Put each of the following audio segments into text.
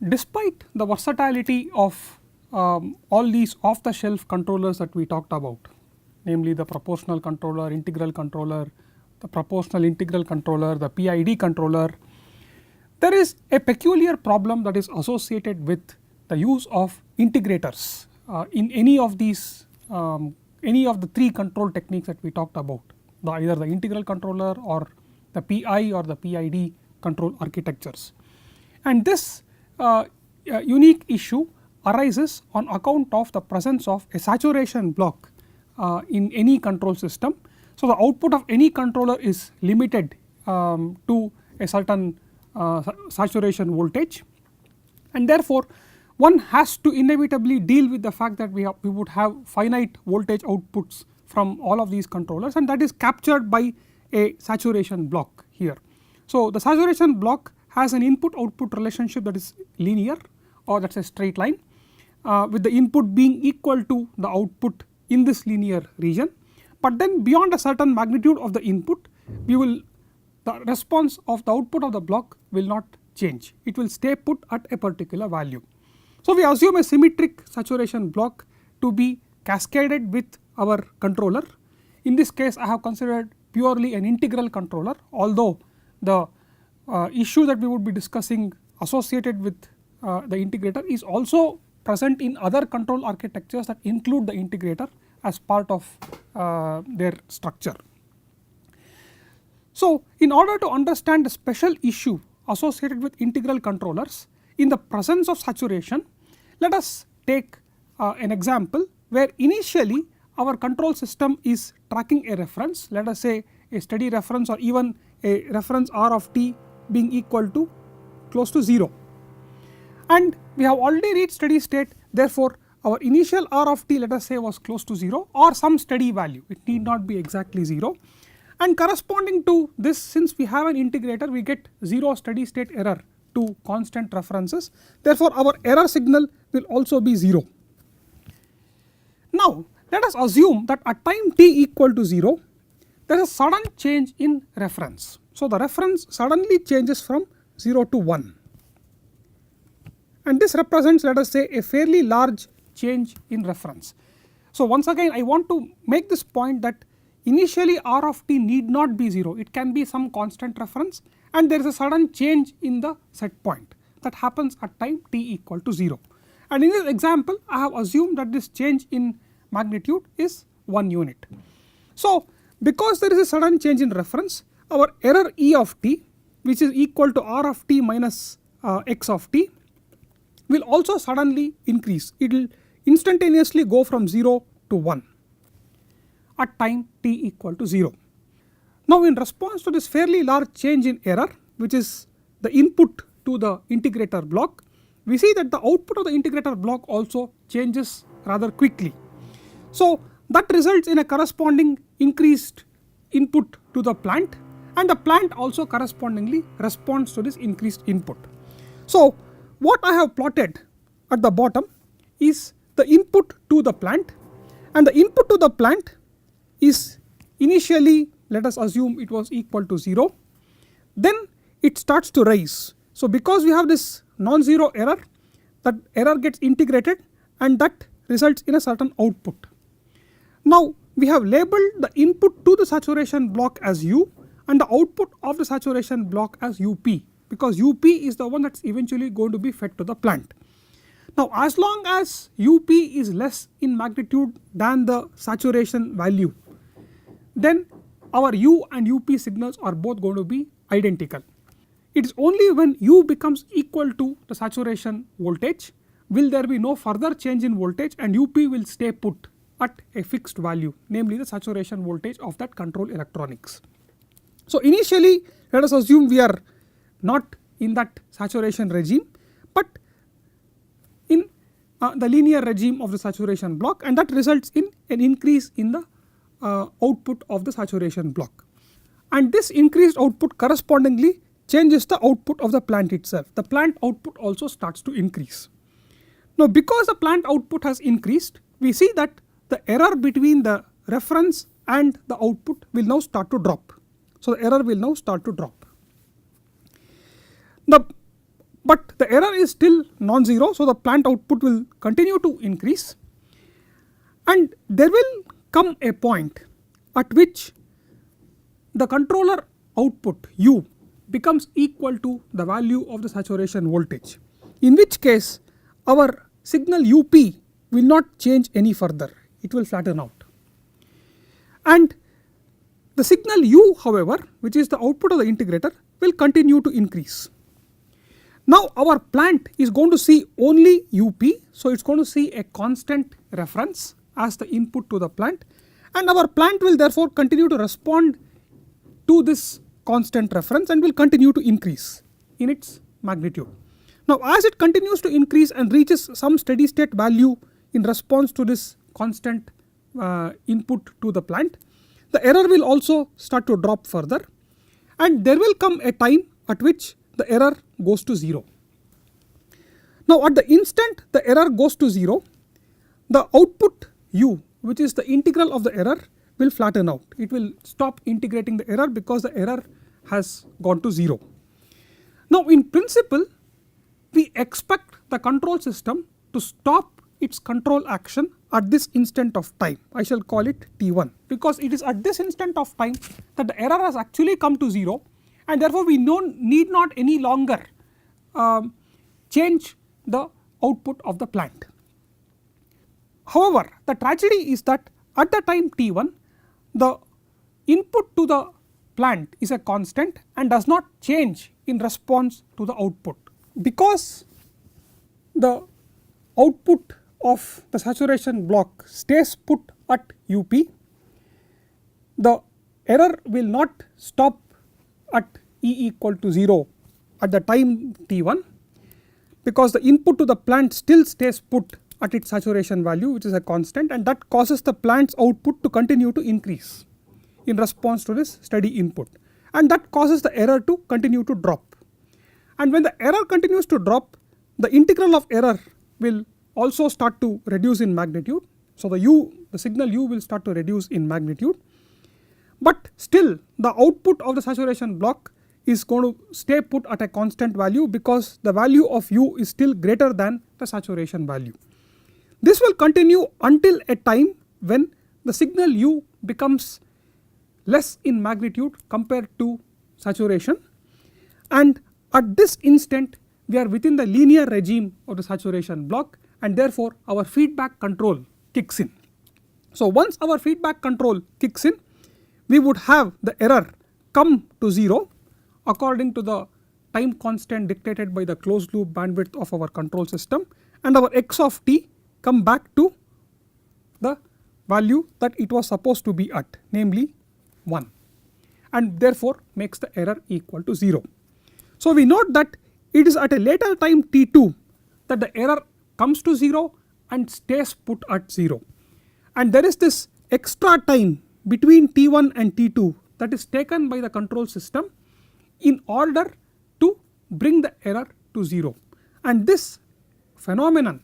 despite the versatility of all these off the shelf controllers that we talked about, namely the proportional controller, integral controller, the proportional integral controller, the PID controller, there is a peculiar problem that is associated with the use of integrators in any of these any of the three control techniques that we talked about, either the integral controller or the PI or the PID control architectures. And this unique issue arises on account of the presence of a saturation block in any control system. So, the output of any controller is limited to a certain saturation voltage, and therefore, one has to inevitably deal with the fact that we would have finite voltage outputs from all of these controllers, and that is captured by a saturation block here. So, the saturation block has an input output relationship that is linear, or that is a straight line, with the input being equal to the output in this linear region, but then beyond a certain magnitude of the input the response of the output of the block will not change, it will stay put at a particular value. So, we assume a symmetric saturation block to be cascaded with our controller. In this case, I have considered purely an integral controller, although the issue that we would be discussing associated with the integrator is also present in other control architectures that include the integrator as part of their structure. So, in order to understand the special issue associated with integral controllers in the presence of saturation, let us take an example where initially our control system is tracking a reference, let us say a steady reference or even a reference R of t being equal to close to 0, and we have already reached steady state. Therefore, our initial R of t, let us say, was close to 0 or some steady value, it need not be exactly 0, and corresponding to this, since we have an integrator, we get 0 steady state error to constant references. Therefore, our error signal will also be 0. Now, let us assume that at time t equal to 0 there is a sudden change in reference. So, the reference suddenly changes from 0 to 1, and this represents, let us say, a fairly large change in reference. So, once again I want to make this point that initially R of t need not be 0, it can be some constant reference, and there is a sudden change in the set point that happens at time t equal to 0. And in this example I have assumed that this change in magnitude is 1 unit. So, because there is a sudden change in reference, our error E of t, which is equal to R of t minus x of t, will also suddenly increase, it will instantaneously go from 0 to 1 at time t equal to 0. Now, in response to this fairly large change in error, which is the input to the integrator block, we see that the output of the integrator block also changes rather quickly. So, that results in a corresponding increased input to the plant, and the plant also correspondingly responds to this increased input. So, what I have plotted at the bottom is the input to the plant, and the input to the plant is initially, let us assume it was equal to 0, then it starts to rise. So, because we have this non-zero error, that error gets integrated and that results in a certain output. Now, we have labeled the input to the saturation block as U and the output of the saturation block as UP, because UP is the one that is eventually going to be fed to the plant. Now, as long as UP is less in magnitude than the saturation value, then our U and UP signals are both going to be identical. It is only when U becomes equal to the saturation voltage will there be no further change in voltage, and UP will stay put at a fixed value, namely the saturation voltage of that control electronics. So, initially let us assume we are not in that saturation regime, but in the linear regime of the saturation block, and that results in an increase in the output of the saturation block, and this increased output correspondingly changes the output of the plant itself. The plant output also starts to increase. Now, because the plant output has increased, we see that the error between the reference and the output will now start to drop. So, the error will now start to drop. The but the error is still non-zero, so the plant output will continue to increase, and there will come a point at which the controller output U becomes equal to the value of the saturation voltage, in which case our signal UP will not change any further, it will flatten out. And the signal U, however, which is the output of the integrator, will continue to increase. Now our plant is going to see only UP, so it is going to see a constant reference as the input to the plant, and our plant will therefore continue to respond to this constant reference and will continue to increase in its magnitude. Now as it continues to increase and reaches some steady state value in response to this constant input to the plant, the error will also start to drop further, and there will come a time at which the error goes to 0. Now at the instant the error goes to 0, the output U, which is the integral of the error, will flatten out. It will stop integrating the error because the error has gone to 0. Now in principle we expect the control system to stop its control action at this instant of time. I shall call it T1, because it is at this instant of time that the error has actually come to 0, and therefore we need not any longer change the output of the plant. However, the tragedy is that at the time T1 the input to the plant is a constant and does not change in response to the output. Because the output of the saturation block stays put at UP, the error will not stop at E equal to 0 at the time T1, because the input to the plant still stays put at its saturation value, which is a constant, and that causes the plant's output to continue to increase in response to this steady input, and that causes the error to continue to drop. And when the error continues to drop, the integral of error will also start to reduce in magnitude. So the signal U will start to reduce in magnitude, but still the output of the saturation block is going to stay put at a constant value, because the value of U is still greater than the saturation value. This will continue until a time when the signal U becomes less in magnitude compared to saturation, and at this instant we are within the linear regime of the saturation block, and therefore our feedback control kicks in. So once our feedback control kicks in, we would have the error come to 0 according to the time constant dictated by the closed loop bandwidth of our control system, and our x of t come back to the value that it was supposed to be at, namely 1, and therefore makes the error equal to 0. So we note that it is at a later time T2 that the error comes to 0 and stays put at 0, and there is this extra time between T1 and T2 that is taken by the control system in order to bring the error to 0. And this phenomenon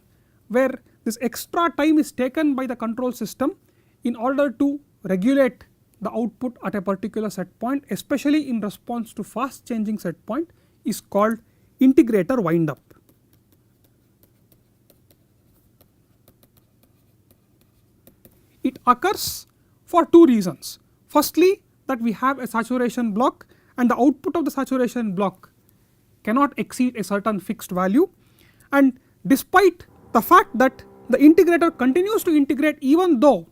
where this extra time is taken by the control system in order to regulate the output at a particular set point, especially in response to fast changing set point, is called integrator wind up. It occurs for two reasons. Firstly, that we have a saturation block and the output of the saturation block cannot exceed a certain fixed value, and despite the fact that the integrator continues to integrate even though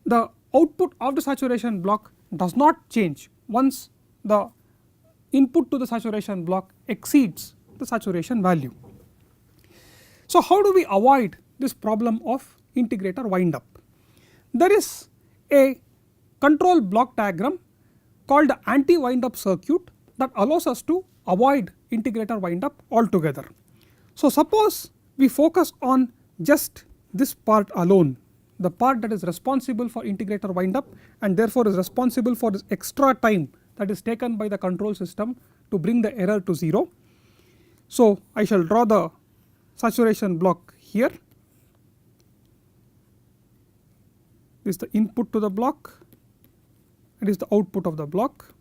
the output of the saturation block does not change once the input to the saturation block exceeds the saturation value. So how do we avoid this problem of integrator wind up? There is a control block diagram called the anti wind up circuit that allows us to avoid integrator wind up altogether. So suppose we focus on just this part alone, the part that is responsible for integrator wind up and therefore is responsible for this extra time that is taken by the control system to bring the error to 0. So I shall draw the saturation block here. This is the input to the block, it is the output of the block,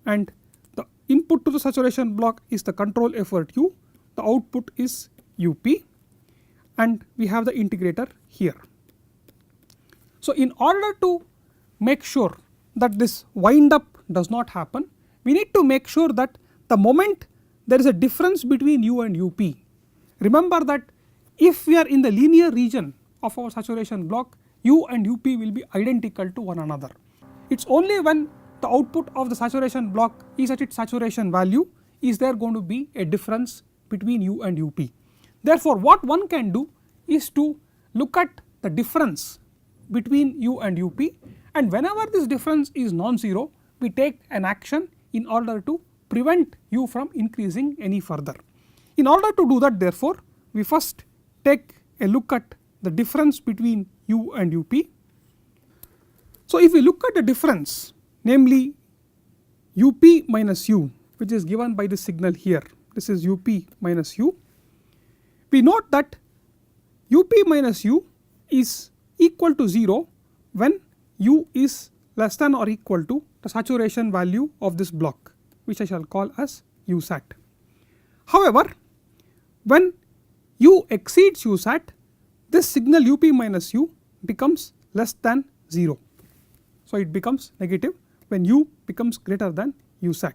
and the input to the saturation block is the control effort U, the output is UP, and we have the integrator here. So, in order to make sure that this wind up does not happen, we need to make sure that the moment there is a difference between U and UP. Remember that if we are in the linear region of our saturation block, U and UP will be identical to one another. It is only when the output of the saturation block is at its saturation value is there going to be a difference between U and UP. Therefore, what one can do is to look at the difference between U and UP, and whenever this difference is non-zero, we take an action in order to prevent U from increasing any further. In order to do that, therefore, we first take a look at the difference between U and UP. So, if we look at the difference, namely UP minus U, which is given by this signal here, this is UP minus U, we note that UP minus U is equal to 0 when U is less than or equal to the saturation value of this block, which I shall call as USAT. However, when U exceeds USAT, this signal UP minus U becomes less than 0. So, it becomes negative when U becomes greater than USAT.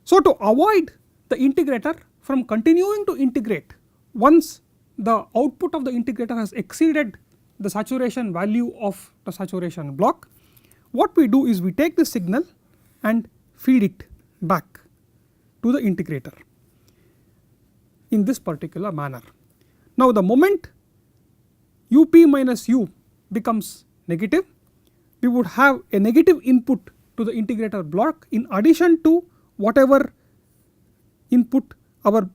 So, to avoid the integrator from continuing to integrate once the output of the integrator has exceeded the saturation value of the saturation block, what we do is we take the signal and feed it back to the integrator in this particular manner. Now, the moment UP minus U becomes negative, we would have a negative input to the integrator block in addition to whatever input our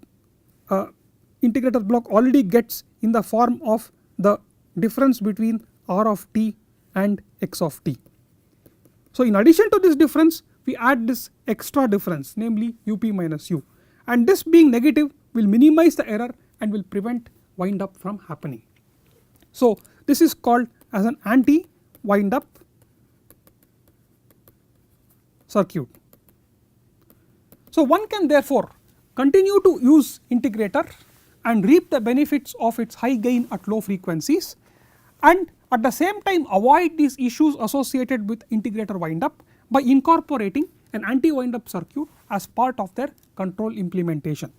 integrator block already gets in the form of the difference between R of t and X of t. So, in addition to this difference, we add this extra difference, namely UP minus U, and this being negative will minimize the error and will prevent wind up from happening. So, this is called as an anti wind up circuit. So, one can therefore continue to use integrator and reap the benefits of its high gain at low frequencies, and at the same time avoid these issues associated with integrator wind up by incorporating an anti wind up circuit as part of their control implementation.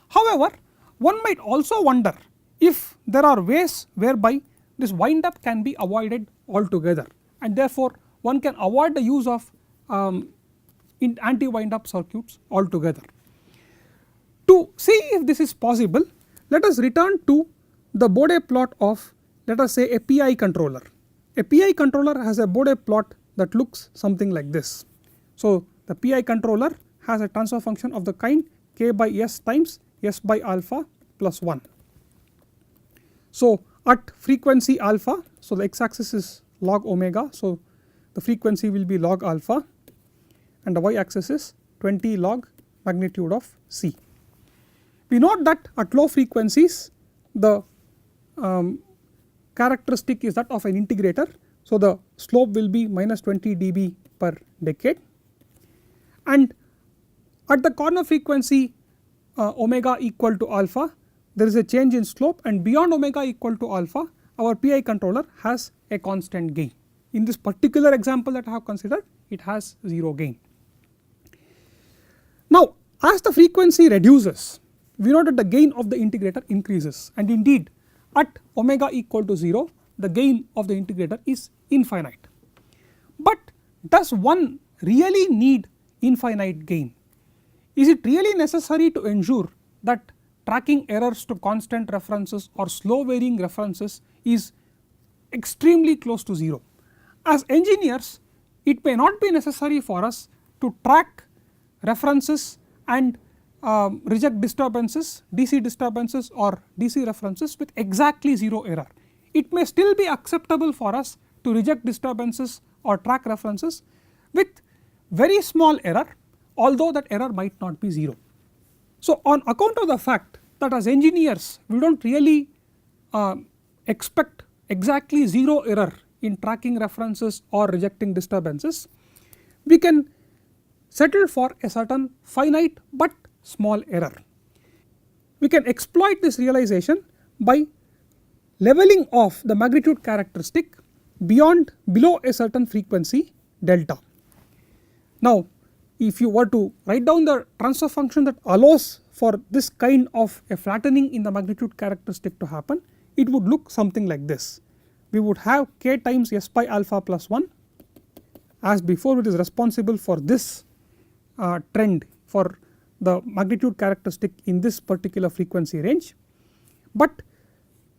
However, one might also wonder if there are ways whereby this wind up can be avoided altogether, and therefore one can avoid the use of anti wind up circuits altogether. To see if this is possible, let us return to the Bode plot of, let us say, a PI controller. A PI controller has a Bode plot that looks something like this. So, the PI controller has a transfer function of the kind k by s times s by alpha plus 1. So, at frequency alpha, so the x axis is log omega, so the frequency will be log alpha, and the y axis is 20 log magnitude of c. We note that at low frequencies the characteristic is that of an integrator. So, the slope will be minus 20 dB per decade, and at the corner frequency omega equal to alpha, there is a change in slope, and beyond omega equal to alpha our PI controller has a constant gain. In this particular example that I have considered, it has 0 gain. Now, as the frequency reduces, we know that the gain of the integrator increases, and indeed at omega equal to 0 the gain of the integrator is infinite. But does one really need infinite gain? Is it really necessary to ensure that tracking errors to constant references or slow varying references is extremely close to 0? As engineers, it may not be necessary for us to track references and reject disturbances, DC disturbances or DC references with exactly 0 error. It may still be acceptable for us to reject disturbances or track references with very small error, although that error might not be 0. So, on account of the fact that as engineers we do not really expect exactly 0 error in tracking references or rejecting disturbances, we can settle for a certain finite but small error. We can exploit this realization by leveling off the magnitude characteristic below a certain frequency delta. Now if you were to write down the transfer function that allows for this kind of a flattening in the magnitude characteristic to happen, it would look something like this. We would have k times s by alpha plus 1 as before, it is responsible for this trend for the magnitude characteristic in this particular frequency range, but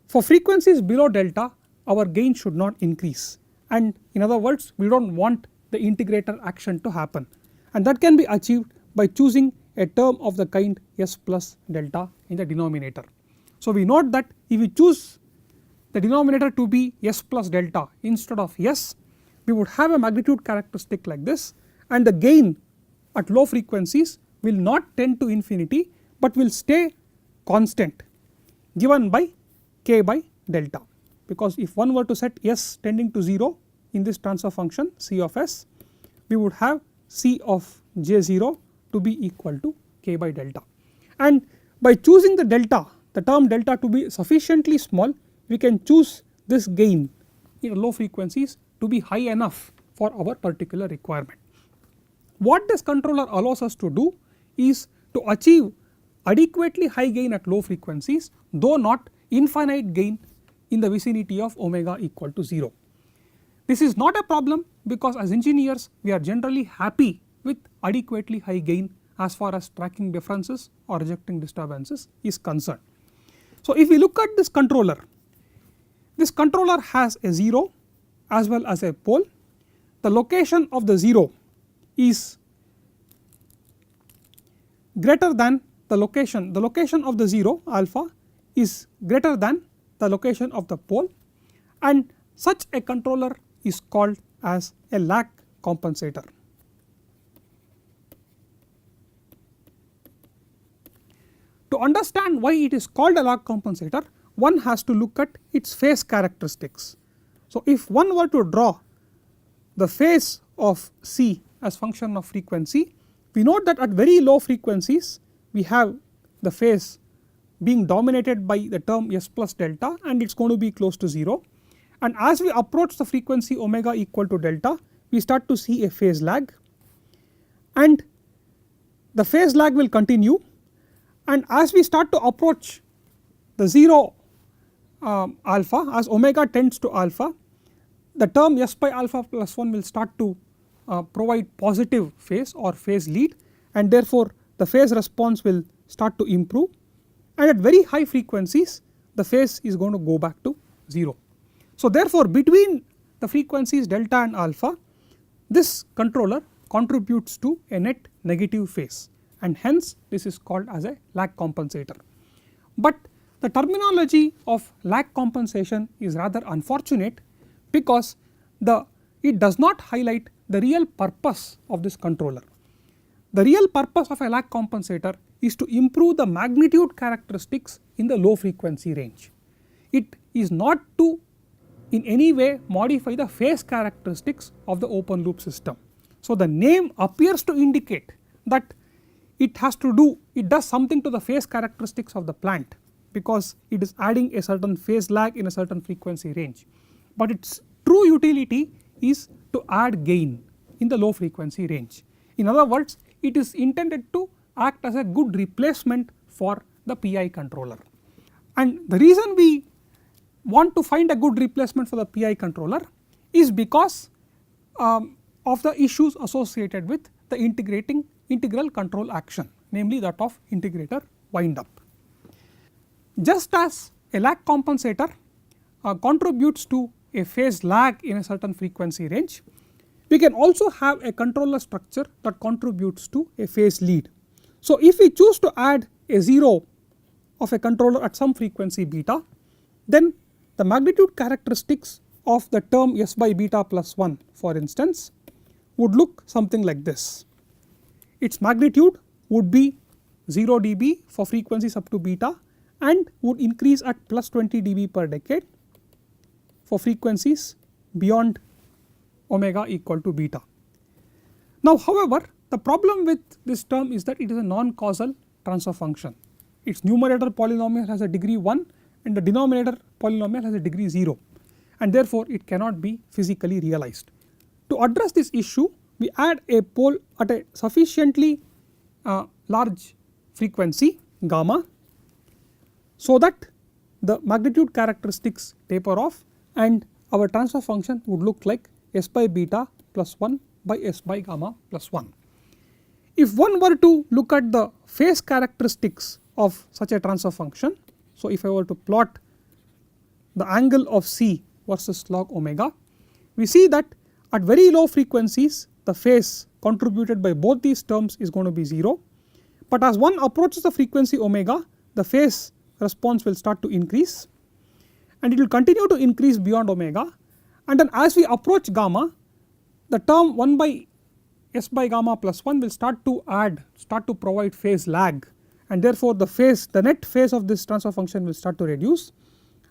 for frequencies below delta our gain should not increase, and in other words we do not want the integrator action to happen, and that can be achieved by choosing a term of the kind s plus delta in the denominator. So we note that if we choose the denominator to be s plus delta instead of s, we would have a magnitude characteristic like this, and the gain at low frequencies will not tend to infinity but will stay constant given by k by delta, because if one were to set s tending to 0 in this transfer function c of s, we would have c of j0 to be equal to k by delta, and by choosing the delta, the term delta to be sufficiently small, we can choose this gain in low frequencies to be high enough for our particular requirement. What this controller allows us to do is to achieve adequately high gain at low frequencies, though not infinite gain in the vicinity of omega equal to 0. This is not a problem because as engineers we are generally happy with adequately high gain as far as tracking differences or rejecting disturbances is concerned. So if we look at this controller has a 0 as well as a pole. The location of the 0 is greater than the location of the 0 alpha is greater than the location of the pole, and such a controller is called as a lag compensator. To understand why it is called a lag compensator, one has to look at its phase characteristics. So if one were to draw the phase of C as function of frequency, we note that at very low frequencies we have the phase being dominated by the term s plus delta, and it is going to be close to 0, and as we approach the frequency omega equal to delta, we start to see a phase lag, and the phase lag will continue, and as we start to approach the 0 alpha, as omega tends to alpha, the term s by alpha plus 1 will start to provide positive phase or phase lead, and therefore the phase response will start to improve, and at very high frequencies the phase is going to go back to 0. So therefore between the frequencies delta and alpha, this controller contributes to a net negative phase, and hence this is called as a lag compensator. But the terminology of lag compensation is rather unfortunate because it does not highlight the real purpose of this controller. The real purpose of a lag compensator is to improve the magnitude characteristics in the low frequency range. It is not to in any way modify the phase characteristics of the open loop system. So the name appears to indicate that it does something to the phase characteristics of the plant because it is adding a certain phase lag in a certain frequency range, but its true utility is to add gain in the low frequency range. In other words, it is intended to act as a good replacement for the PI controller, and the reason we want to find a good replacement for the PI controller is because of the issues associated with the integral control action, namely that of integrator wind up. Just as a lag compensator contributes to a phase lag in a certain frequency range, we can also have a controller structure that contributes to a phase lead. So if we choose to add a 0 of a controller at some frequency beta, then the magnitude characteristics of the term s by beta plus 1 for instance would look something like this. Its magnitude would be 0 dB for frequencies up to beta and would increase at plus 20 dB per decade for frequencies beyond omega equal to beta. Now however, the problem with this term is that it is a non-causal transfer function. Its numerator polynomial has a degree 1 and the denominator polynomial has a degree 0, and therefore it cannot be physically realized. To address this issue, we add a pole at a sufficiently large frequency gamma, so that the magnitude characteristics taper off and our transfer function would look like s by beta plus 1 by s by gamma plus 1. If one were to look at the phase characteristics of such a transfer function, so if I were to plot the angle of C versus log omega, we see that at very low frequencies the phase contributed by both these terms is going to be 0, but as one approaches the frequency omega, the phase response will start to increase and it will continue to increase beyond omega, and then as we approach gamma, the term 1 by s by gamma plus 1 will start to provide phase lag, and therefore the net phase of this transfer function will start to reduce,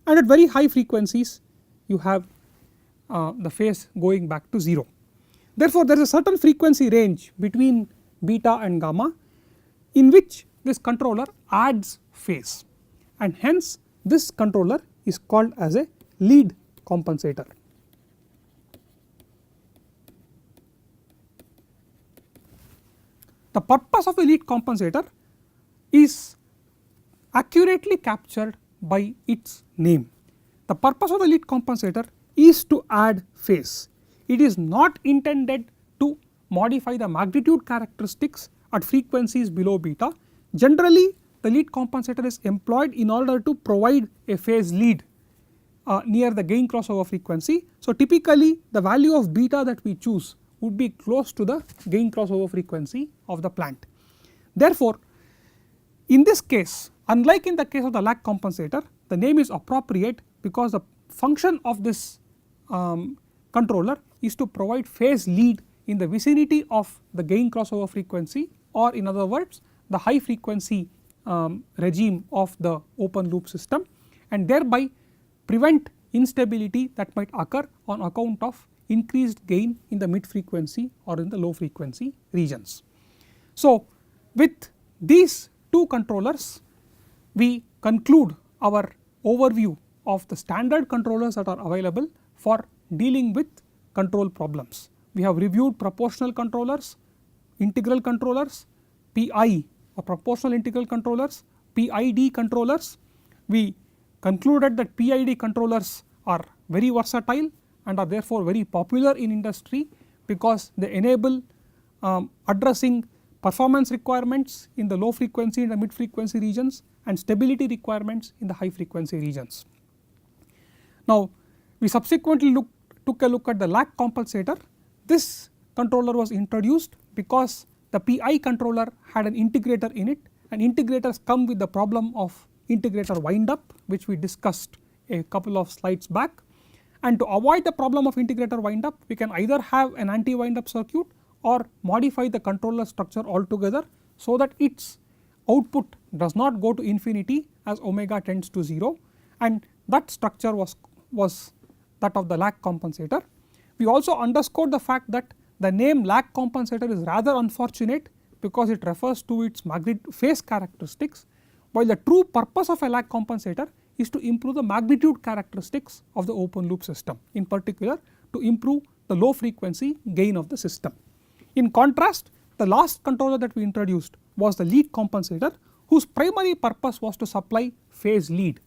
and at very high frequencies you have the phase going back to 0. Therefore there is a certain frequency range between beta and gamma in which this controller adds phase, and hence this controller is called as a lead compensator. The purpose of a lead compensator is accurately captured by its name. The purpose of the lead compensator is to add phase. It is not intended to modify the magnitude characteristics at frequencies below beta. Generally the lead compensator is employed in order to provide a phase lead near the gain crossover frequency. So typically the value of beta that we choose would be close to the gain crossover frequency of the plant. Therefore in this case, unlike in the case of the lag compensator, the name is appropriate because the function of this controller is to provide phase lead in the vicinity of the gain crossover frequency, or in other words the high frequency regime of the open loop system, and thereby prevent instability that might occur on account of increased gain in the mid frequency or in the low frequency regions. So with these two controllers we conclude our overview of the standard controllers that are available for dealing with control problems. We have reviewed proportional controllers, integral controllers, PI or proportional integral controllers, PID controllers. We concluded that PID controllers are very versatile and are therefore very popular in industry because they enable addressing performance requirements in the low frequency and the mid frequency regions and stability requirements in the high frequency regions. Now we subsequently took a look at the lag compensator. This controller was introduced because the PI controller had an integrator in it, and integrators come with the problem of integrator wind up, which we discussed a couple of slides back, and to avoid the problem of integrator wind up we can either have an anti wind up circuit or modify the controller structure altogether so that its output does not go to infinity as omega tends to 0, and that structure was that of the lag compensator. We also underscored the fact that the name lag compensator is rather unfortunate because it refers to its phase characteristics, while the true purpose of a lag compensator is to improve the magnitude characteristics of the open loop system, in particular to improve the low frequency gain of the system. In contrast, the last controller that we introduced was the lead compensator, whose primary purpose was to supply phase lead,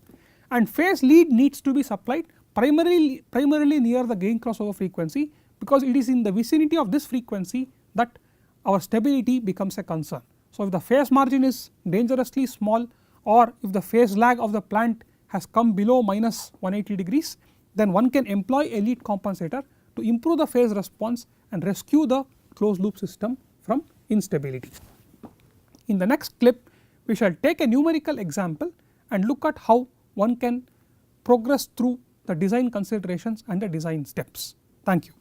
and phase lead needs to be supplied primarily near the gain crossover frequency because it is in the vicinity of this frequency that our stability becomes a concern. So if the phase margin is dangerously small, or if the phase lag of the plant has come below minus 180 degrees, then one can employ a lead compensator to improve the phase response and rescue the closed loop system from instability. In the next clip we shall take a numerical example and look at how one can progress through the design considerations and the design steps. Thank you.